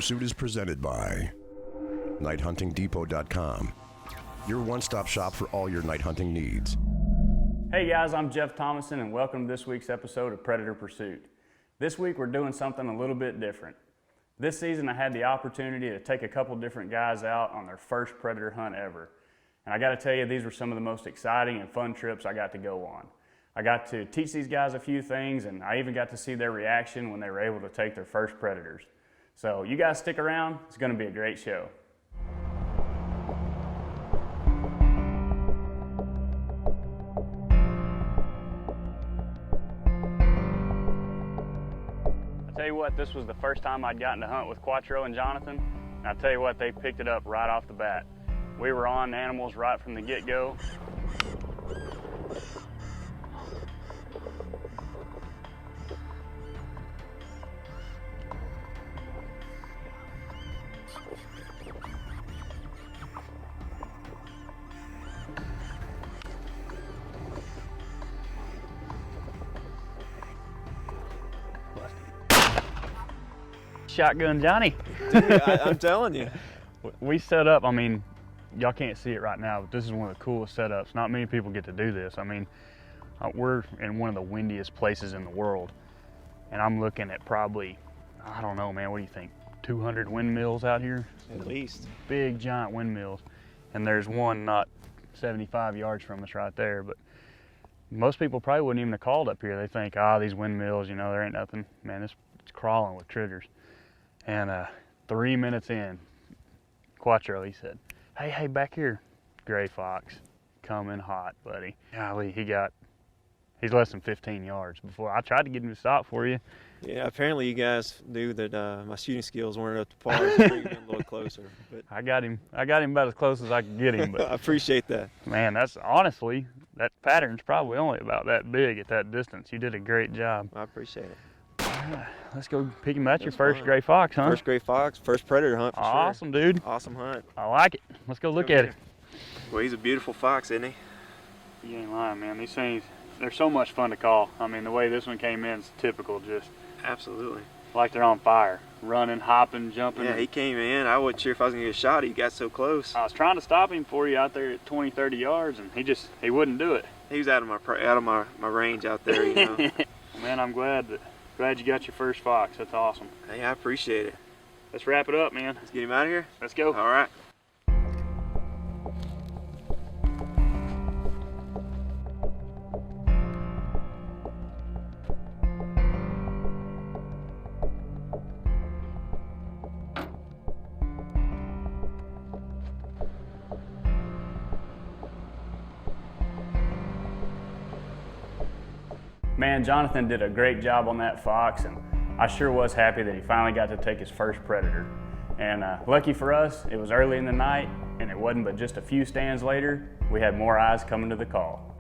Pursuit is presented by nighthuntingdepot.com, your one-stop shop for all your night hunting needs. Hey guys, I'm Jeff Thomason and welcome to this week's episode of Predator Pursuit. This week we're doing something a little bit different. This season I had the opportunity to take a couple different guys out on their first predator hunt ever. And I got to tell you, these were some of the most exciting and fun trips I got to go on. I got to teach these guys a few things, and I even got to see their reaction when they were able to take their first predators. So you guys stick around, it's going to be a great show. I tell you what, this was the first time I'd gotten to hunt with Quattro and Jonathan, and I tell you what, they picked it up right off the bat. We were on animals right from the get-go. Shotgun Johnny. Dude, I'm telling you. We set up, I mean, y'all can't see it right now, but this is one of the coolest setups. Not many people get to do this. I mean, we're in one of the windiest places in the world, and I'm looking at probably, I don't know, man, what do you think, 200 windmills out here? At least. Big, giant windmills. And there's one not 75 yards from us right there, but most people probably wouldn't even have called up here. They think, these windmills, you know, there ain't nothing. Man, it's crawling with triggers. And 3 minutes in, Quattro, he said, hey, back here, gray fox, coming hot, buddy. Golly, he's less than 15 yards before. I tried to get him to stop for you. Yeah, apparently you guys knew that my shooting skills weren't up to par, so bring him a little closer. But I got him about as close as I could get him. But I appreciate that. Man, that's honestly, that pattern's probably only about that big at that distance. You did a great job. I appreciate it. Let's go pick him at your That's first fun. gray fox, huh? First gray fox, first predator hunt for Awesome, sure. dude. Awesome hunt. I like it. Let's go look at it. Well, he's a beautiful fox, isn't he? You ain't lying, man. These things, they're so much fun to call. I mean, the way this one came in is typical, just Absolutely. like they're on fire. Running, hopping, jumping. Yeah, he came in. I wasn't sure if I was going to get a shot. He got so close. I was trying to stop him for you out there at 20, 30 yards, and he wouldn't do it. He was out of my range out there, you know. Man, I'm glad you got your first fox. That's awesome. Hey, I appreciate it. Let's wrap it up, man. Let's get him out of here. Let's go. All right. Man, Jonathan did a great job on that fox, and I sure was happy that he finally got to take his first predator. And lucky for us, it was early in the night, and it wasn't but just a few stands later, we had more eyes coming to the call.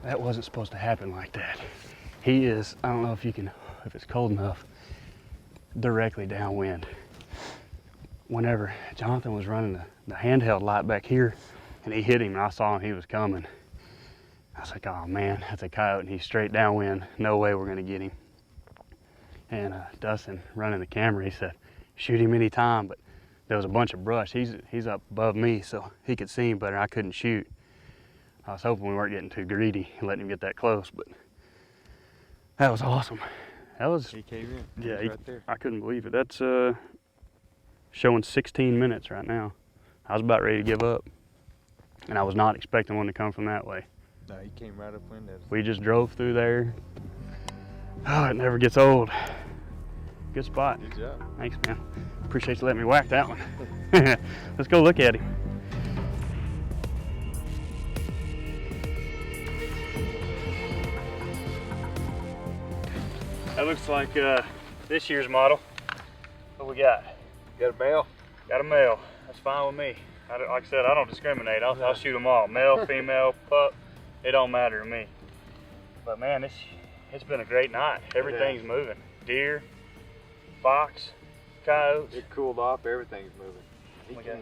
That wasn't supposed to happen like that. He is, I don't know if it's cold enough, directly downwind. Whenever Jonathan was running the handheld light back here and he hit him and I saw him, he was coming. I was like, oh man, that's a coyote and he's straight downwind. No way we're gonna get him. And Dustin running the camera, he said, shoot him anytime, but there was a bunch of brush. He's up above me, so he could see him better. I couldn't shoot. I was hoping we weren't getting too greedy and letting him get that close, but that was awesome. That was, He came in. yeah, Right there. I couldn't believe it. That's showing 16 minutes right now. I was about ready to give up, and I was not expecting one to come from that way. No, he came right up in there. We just drove through there. Oh, it never gets old. Good spot. Good job. Thanks, man. Appreciate you letting me whack that one. Let's go look at him. That looks like this year's model. What we got? Got a male? Got a male. That's fine with me. Like I said, I don't discriminate. I'll shoot them all. Male, female, pup. It don't matter to me. But man, it's been a great night. Everything's moving. Deer, fox, coyotes. It cooled off. Everything's moving. He Okay.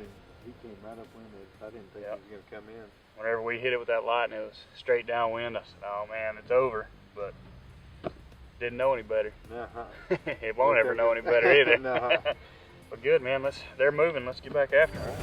came right up when I didn't think he was going to come in. Whenever we hit it with that light and it was straight downwind, I said, oh man, it's over. But didn't know any better. Uh-huh. It won't ever know any better either. No. But good, man. They're moving. Let's get back after them.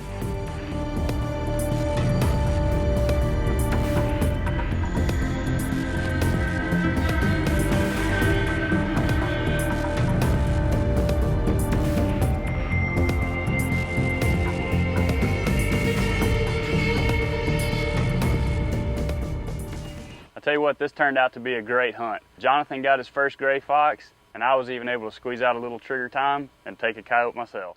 I tell you what, this turned out to be a great hunt. Jonathan got his first gray fox, and I was even able to squeeze out a little trigger time and take a coyote myself.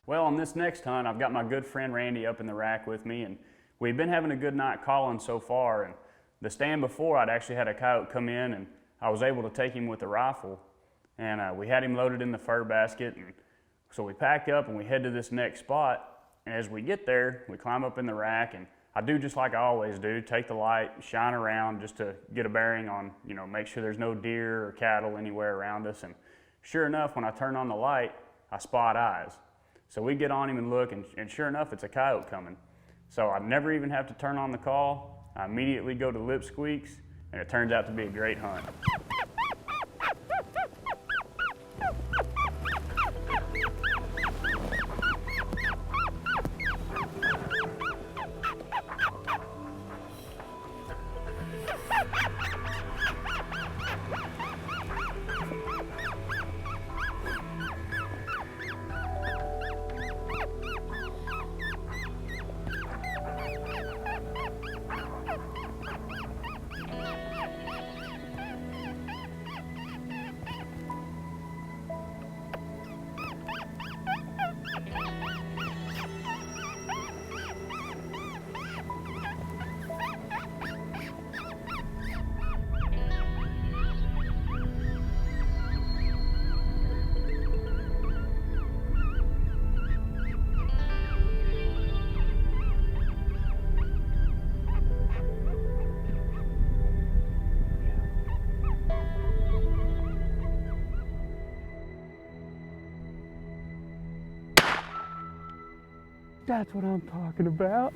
Well, on this next hunt, I've got my good friend Randy up in the rack with me, and we've been having a good night calling so far. And the stand before, I'd actually had a coyote come in, and I was able to take him with a rifle, and we had him loaded in the fur basket. And so we pack up and we head to this next spot. And as we get there, we climb up in the rack, and I do just like I always do, take the light, shine around just to get a bearing on, make sure there's no deer or cattle anywhere around us. And sure enough, when I turn on the light, I spot eyes. So we get on him and look, and sure enough, it's a coyote coming. So I never even have to turn on the call. I immediately go to lip squeaks, and it turns out to be a great hunt. That's what I'm talking about.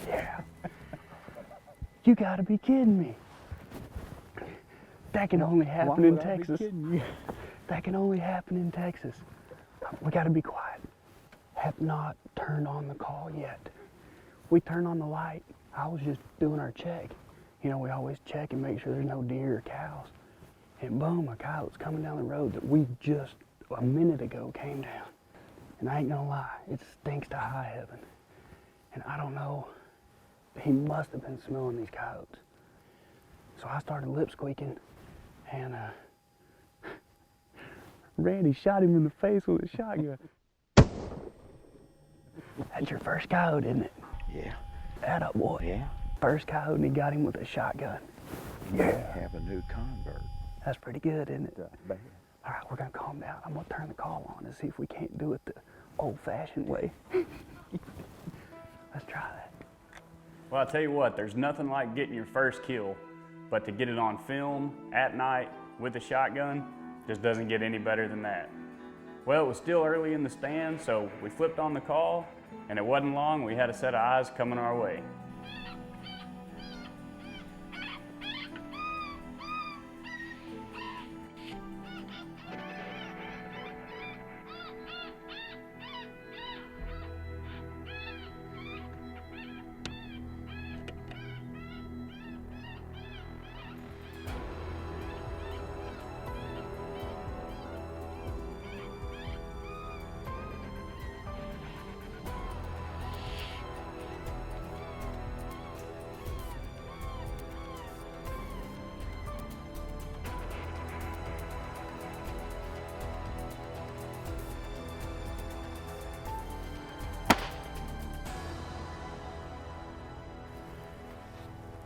Yeah. You gotta be kidding me. That can only happen in Texas. That can only happen in Texas. We gotta be quiet. Have not turned on the call yet. We turned on the light. I was just doing our check. We always check and make sure there's no deer or cows. And boom, a coyote's coming down the road that we just a minute ago came down. And I ain't gonna lie, it stinks to high heaven. And I don't know, he must have been smelling these coyotes. So I started lip squeaking, and Randy shot him in the face with a shotgun. That's your first coyote, isn't it? Yeah. Atta boy. Yeah. First coyote, and he got him with a shotgun. Yeah. Have a new convert. That's pretty good, isn't it? Not bad. All right, we're gonna calm down. I'm gonna turn the call on and see if we can't do it the old-fashioned way. Let's try that. Well, I'll tell you what, there's nothing like getting your first kill, but to get it on film at night with a shotgun just doesn't get any better than that. Well, it was still early in the stand, so we flipped on the call, and it wasn't long we had a set of eyes coming our way.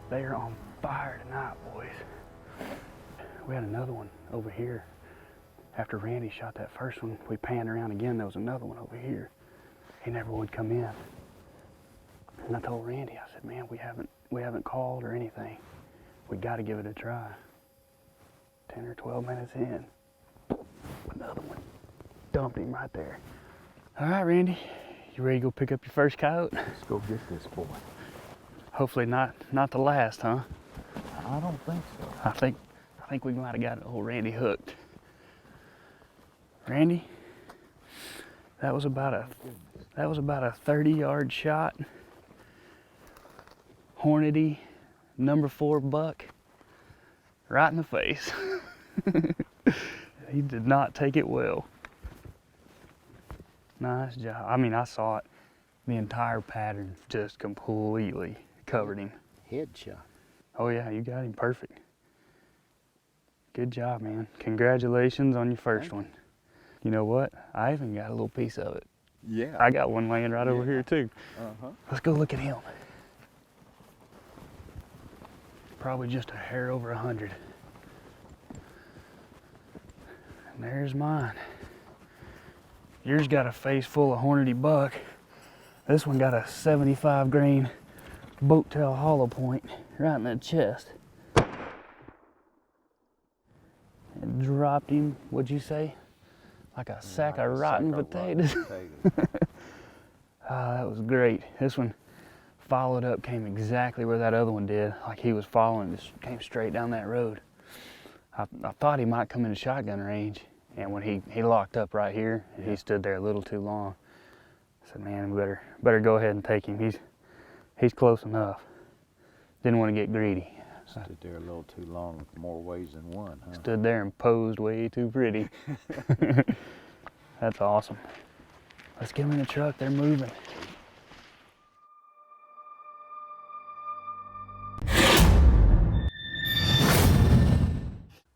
They are on fire tonight, boys. We had another one over here. After Randy shot that first one, we panned around again. There was another one over here. He never would come in. And I told Randy, I said, man, we haven't called or anything. We got to give it a try. 10 or 12 minutes in, another one. Dumped him right there. All right, Randy, you ready to go pick up your first coyote? Let's go get this boy. Hopefully not the last, huh? I don't think so. I think we might have got old Randy hooked. Randy, that was about a 30-yard shot. Hornady, number 4 buck, right in the face. He did not take it well. Nice job. I mean, I saw it. The entire pattern just completely covered him. Headshot. Oh yeah, you got him perfect. Good job, man. Congratulations on your first one. You know what? I even got a little piece of it. Yeah. I got one laying right over here too. Uh-huh. Let's go look at him. Probably just a hair over 100. And there's mine. Yours got a face full of Hornady buck. This one got a 75 grain boat tail hollow point right in the chest. And dropped him, what'd you say? Like a sack of rotten potatoes. That was great. This one followed up, came exactly where that other one did. Like he was following, just came straight down that road. I thought he might come into shotgun range, and when he locked up right here, and he stood there a little too long. I said, man, we better go ahead and take him. He's close enough. Didn't want to get greedy. Stood there a little too long, more ways than one, huh? Stood there and posed way too pretty. That's awesome. Let's get them in the truck, they're moving.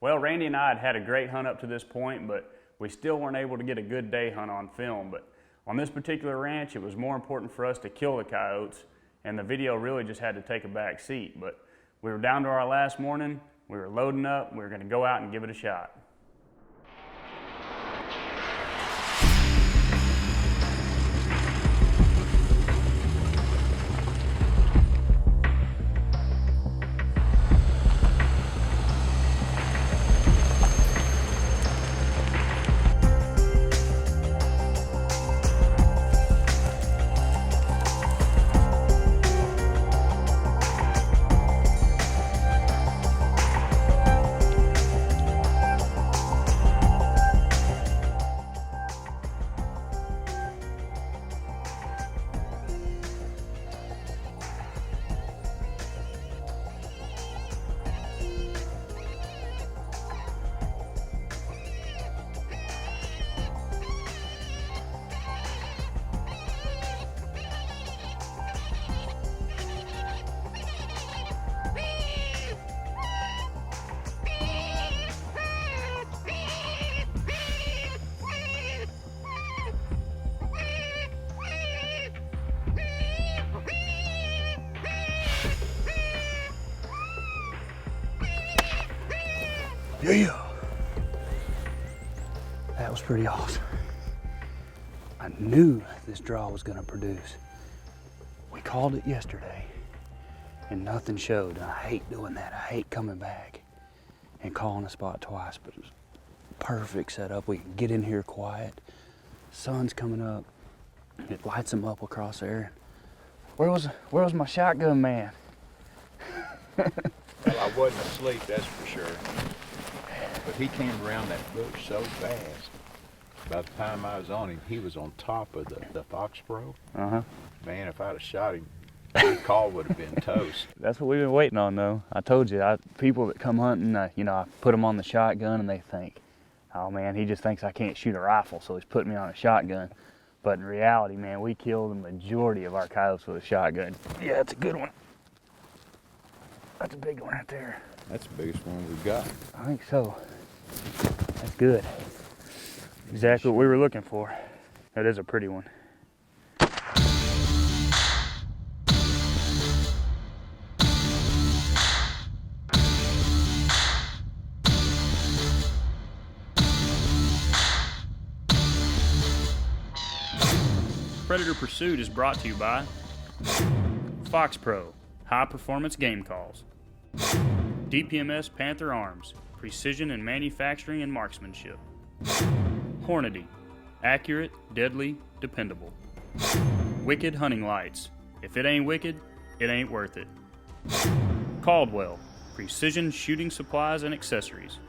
Well, Randy and I had a great hunt up to this point, but we still weren't able to get a good day hunt on film. But on this particular ranch, it was more important for us to kill the coyotes, and the video really just had to take a back seat. But we were down to our last morning, we were loading up, we were gonna go out and give it a shot. Yeah. That was pretty awesome. I knew this draw was gonna produce. We called it yesterday and nothing showed. And I hate doing that. I hate coming back and calling a spot twice, but it was perfect setup. We can get in here quiet. Sun's coming up. It lights them up across there. Where was my shotgun man? Well, I wasn't asleep, that's for sure. But he came around that bush so fast. By the time I was on him, he was on top of the Foxborough. Man, if I'd have shot him, the call would have been toast. That's what we've been waiting on, though. I told you, people that come hunting, you know, I put them on the shotgun and they think, oh man, he just thinks I can't shoot a rifle, so he's putting me on a shotgun. But in reality, man, we kill the majority of our coyotes with a shotgun. Yeah, that's a good one. That's a big one right there. That's the biggest one we've got. I think so. That's good. Exactly what we were looking for. That is a pretty one. Predator Pursuit is brought to you by Fox Pro, high performance game calls. DPMS Panther Arms, precision in manufacturing and marksmanship. Hornady, accurate, deadly, dependable. Wicked Hunting Lights, if it ain't wicked, it ain't worth it. Caldwell, precision shooting supplies and accessories.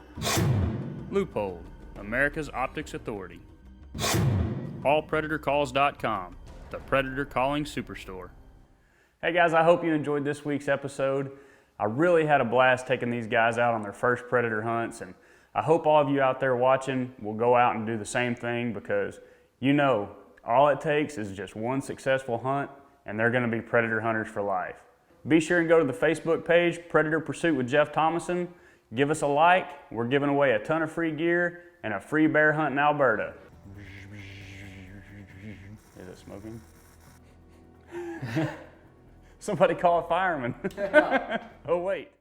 Loophole, America's Optics Authority. AllPredatorCalls.com, the Predator Calling Superstore. Hey guys, I hope you enjoyed this week's episode. I really had a blast taking these guys out on their first predator hunts, and I hope all of you out there watching will go out and do the same thing, because you know, all it takes is just one successful hunt and they're going to be predator hunters for life. Be sure and go to the Facebook page, Predator Pursuit with Jeff Thomason. Give us a like. We're giving away a ton of free gear and a free bear hunt in Alberta. Is it smoking? Somebody call a fireman. Oh, wait.